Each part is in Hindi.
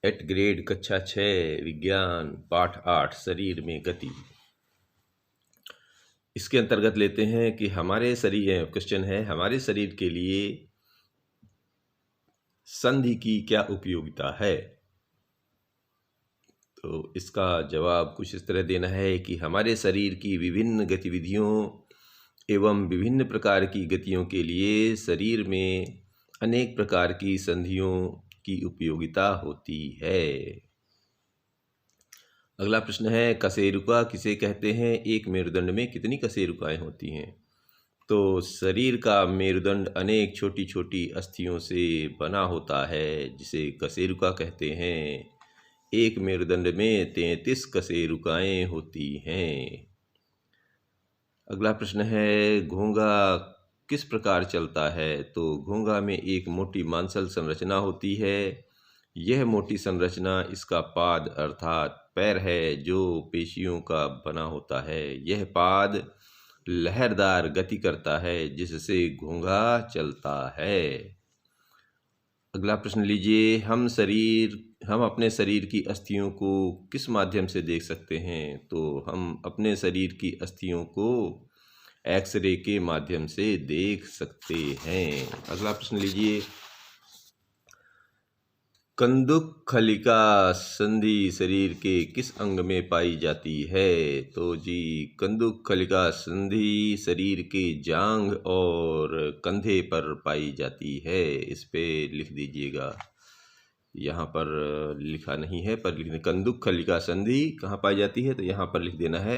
एट ग्रेड कक्षा 6 विज्ञान पाठ 8 शरीर में गति। इसके अंतर्गत लेते हैं कि हमारे शरीर क्वेश्चन है हमारे शरीर के लिए संधि की क्या उपयोगिता है। तो इसका जवाब कुछ इस तरह देना है कि हमारे शरीर की विभिन्न गतिविधियों एवं विभिन्न प्रकार की गतियों के लिए शरीर में अनेक प्रकार की संधियों की उपयोगिता होती है। अगला प्रश्न है कशेरुका किसे कहते हैं, एक मेरुदंड में कितनी कशेरुकाएं होती हैं। तो शरीर का मेरुदंड अनेक छोटी छोटी अस्थियों से बना होता है जिसे कशेरुका कहते हैं। एक मेरुदंड में 33 कशेरुकाएं होती हैं। अगला प्रश्न है घोंघा किस प्रकार चलता है। तो घोंघा में एक मोटी मांसल संरचना होती है। यह मोटी संरचना इसका पाद अर्थात पैर है जो पेशियों का बना होता है। यह पाद लहरदार गति करता है जिससे घोंघा चलता है। अगला प्रश्न लीजिए हम अपने शरीर की अस्थियों को किस माध्यम से देख सकते हैं। तो हम अपने शरीर की अस्थियों को एक्सरे के माध्यम से देख सकते हैं। अगला प्रश्न लीजिए कंदुक खलिका संधि शरीर के किस अंग में पाई जाती है। तो जी कंदुक खलिका संधि शरीर के जांघ और कंधे पर पाई जाती है। इस पे लिख दीजिएगा, यहाँ पर लिखा नहीं है पर लिखने कंदुक खलिका संधि कहाँ पाई जाती है तो यहाँ पर लिख देना है।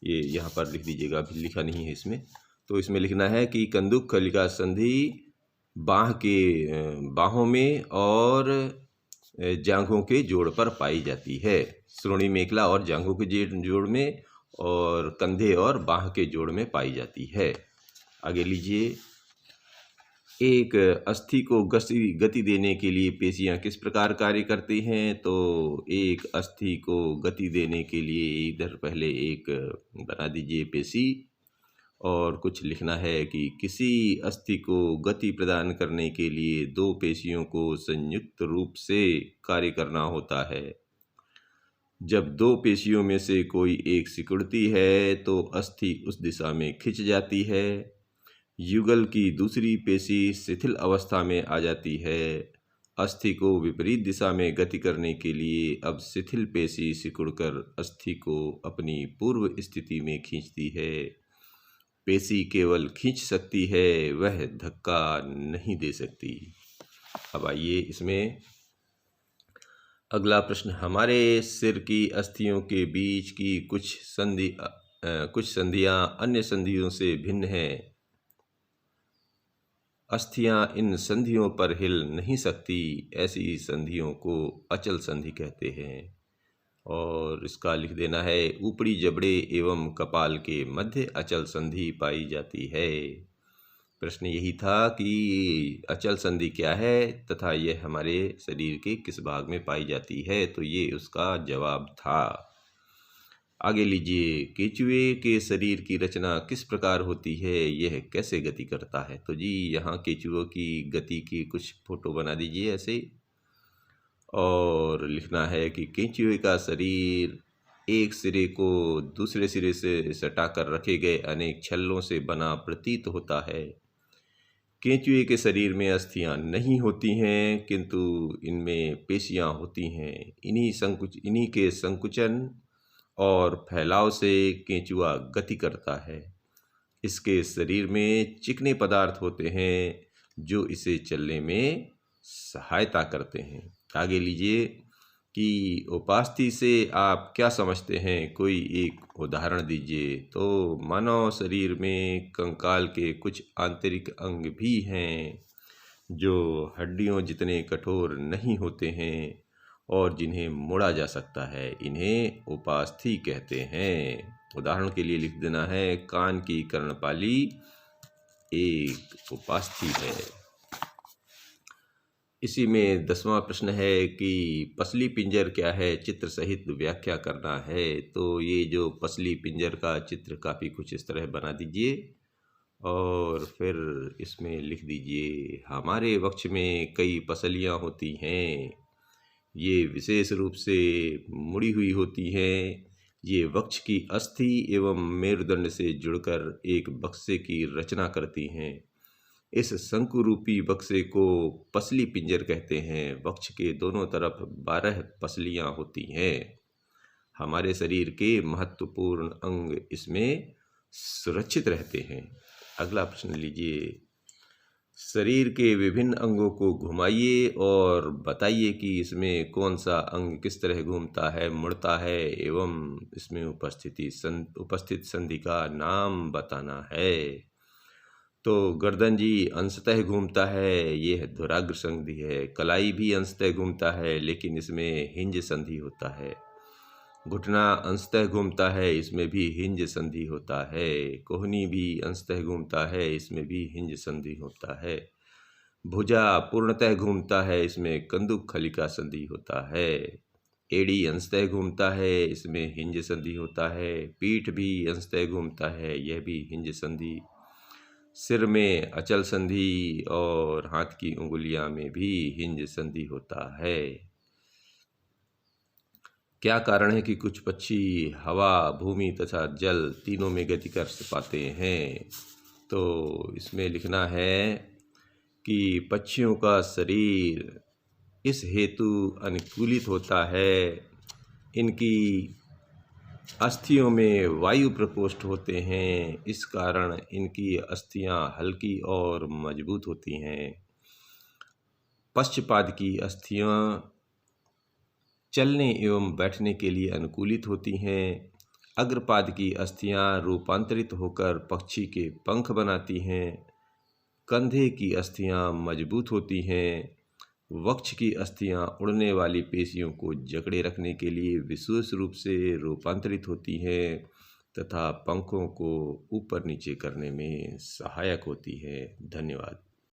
ये यहाँ पर लिख दीजिएगा, अभी लिखा नहीं है इसमें। तो इसमें लिखना है कि कंदुक खलिका संधि बाहों में और जांघों के जोड़ पर पाई जाती है। श्रोणि मेखला और जांघों के जोड़ में और कंधे और बाह के जोड़ में पाई जाती है। आगे लीजिए एक अस्थि को गति देने के लिए पेशियां किस प्रकार कार्य करती हैं। तो एक अस्थि को गति देने के लिए इधर पहले एक बना दीजिए पेशी और कुछ लिखना है कि किसी अस्थि को गति प्रदान करने के लिए दो पेशियों को संयुक्त रूप से कार्य करना होता है। जब दो पेशियों में से कोई एक सिकुड़ती है तो अस्थि उस दिशा में खिंच जाती है। युगल की दूसरी पेशी शिथिल अवस्था में आ जाती है। अस्थि को विपरीत दिशा में गति करने के लिए अब शिथिल पेशी सिकुड़कर अस्थि को अपनी पूर्व स्थिति में खींचती है। पेशी केवल खींच सकती है, वह धक्का नहीं दे सकती। अब आइए इसमें अगला प्रश्न हमारे सिर की अस्थियों के बीच की कुछ संधियां अन्य संधियों से भिन्न हैं। अस्थियां इन संधियों पर हिल नहीं सकती, ऐसी संधियों को अचल संधि कहते हैं। और इसका लिख देना है ऊपरी जबड़े एवं कपाल के मध्य अचल संधि पाई जाती है। प्रश्न यही था कि अचल संधि क्या है तथा यह हमारे शरीर के किस भाग में पाई जाती है। तो ये उसका जवाब था। आगे लीजिए केचुए के शरीर की रचना किस प्रकार होती है, यह कैसे गति करता है। तो जी यहाँ केचुओं की गति की कुछ फोटो बना दीजिए ऐसे और लिखना है कि केंचुए का शरीर एक सिरे को दूसरे सिरे से सटाकर रखे गए अनेक छल्लों से बना प्रतीत होता है। केंचुए के शरीर में अस्थियां नहीं होती हैं किंतु इनमें पेशियां होती हैं। इन्हीं के संकुचन और फैलाव से केंचुआ गति करता है। इसके शरीर में चिकने पदार्थ होते हैं जो इसे चलने में सहायता करते हैं। आगे लीजिए कि उपास्थि से आप क्या समझते हैं, कोई एक उदाहरण दीजिए। तो मानव शरीर में कंकाल के कुछ आंतरिक अंग भी हैं जो हड्डियों जितने कठोर नहीं होते हैं और जिन्हें मोड़ा जा सकता है, इन्हें उपास्थि कहते हैं। उदाहरण के लिए लिख देना है कान की कर्णपाली एक उपास्थि है। इसी में 10वां प्रश्न है कि पसली पिंजर क्या है, चित्र सहित व्याख्या करना है। तो ये जो पसली पिंजर का चित्र काफ़ी कुछ इस तरह बना दीजिए और फिर इसमें लिख दीजिए हमारे वक्ष में कई पसलियाँ होती हैं। ये विशेष रूप से मुड़ी हुई होती हैं। ये वक्ष की अस्थि एवं मेरुदंड से जुड़कर एक बक्से की रचना करती हैं। इस शंकु रूपी बक्से को पसली पिंजर कहते हैं। वक्ष के दोनों तरफ 12 पसलियां होती हैं। हमारे शरीर के महत्वपूर्ण अंग इसमें सुरक्षित रहते हैं। अगला प्रश्न लीजिए। शरीर के विभिन्न अंगों को घुमाइए और बताइए कि इसमें कौन सा अंग किस तरह घूमता है, मुड़ता है एवं इसमें उपस्थित संधि का नाम बताना है। तो गर्दन जी अंशतः घूमता है, ये है धुराग्र संधि है। कलाई भी अंशतः घूमता है, लेकिन इसमें हिंज संधि होता है। घुटना अंशतः घूमता है, इसमें भी हिंज संधि होता है। कोहनी भी अंशतः घूमता है, इसमें भी हिंज संधि होता है। भुजा पूर्णतः घूमता है, इसमें कंदुक खलिका संधि होता है। एड़ी अंशतः घूमता है, इसमें हिंज संधि होता है। पीठ भी अंशतः घूमता है, यह भी हिंज संधि। सिर में अचल संधि और हाथ की उंगलियां में भी हिंज संधि होता है। क्या कारण है कि कुछ पक्षी हवा, भूमि तथा जल तीनों में गति कर पाते हैं? तो इसमें लिखना है कि पक्षियों का शरीर इस हेतु अनुकूलित होता है, इनकी अस्थियों में वायु प्रकोष्ठ होते हैं, इस कारण इनकी अस्थियां हल्की और मजबूत होती हैं। पश्चपाद की अस्थियां चलने एवं बैठने के लिए अनुकूलित होती हैं। अग्रपाद की अस्थियां रूपांतरित होकर पक्षी के पंख बनाती हैं। कंधे की अस्थियां मजबूत होती हैं। वक्ष की अस्थियां उड़ने वाली पेशियों को जकड़े रखने के लिए विशेष रूप से रूपांतरित होती हैं तथा पंखों को ऊपर नीचे करने में सहायक होती है। धन्यवाद।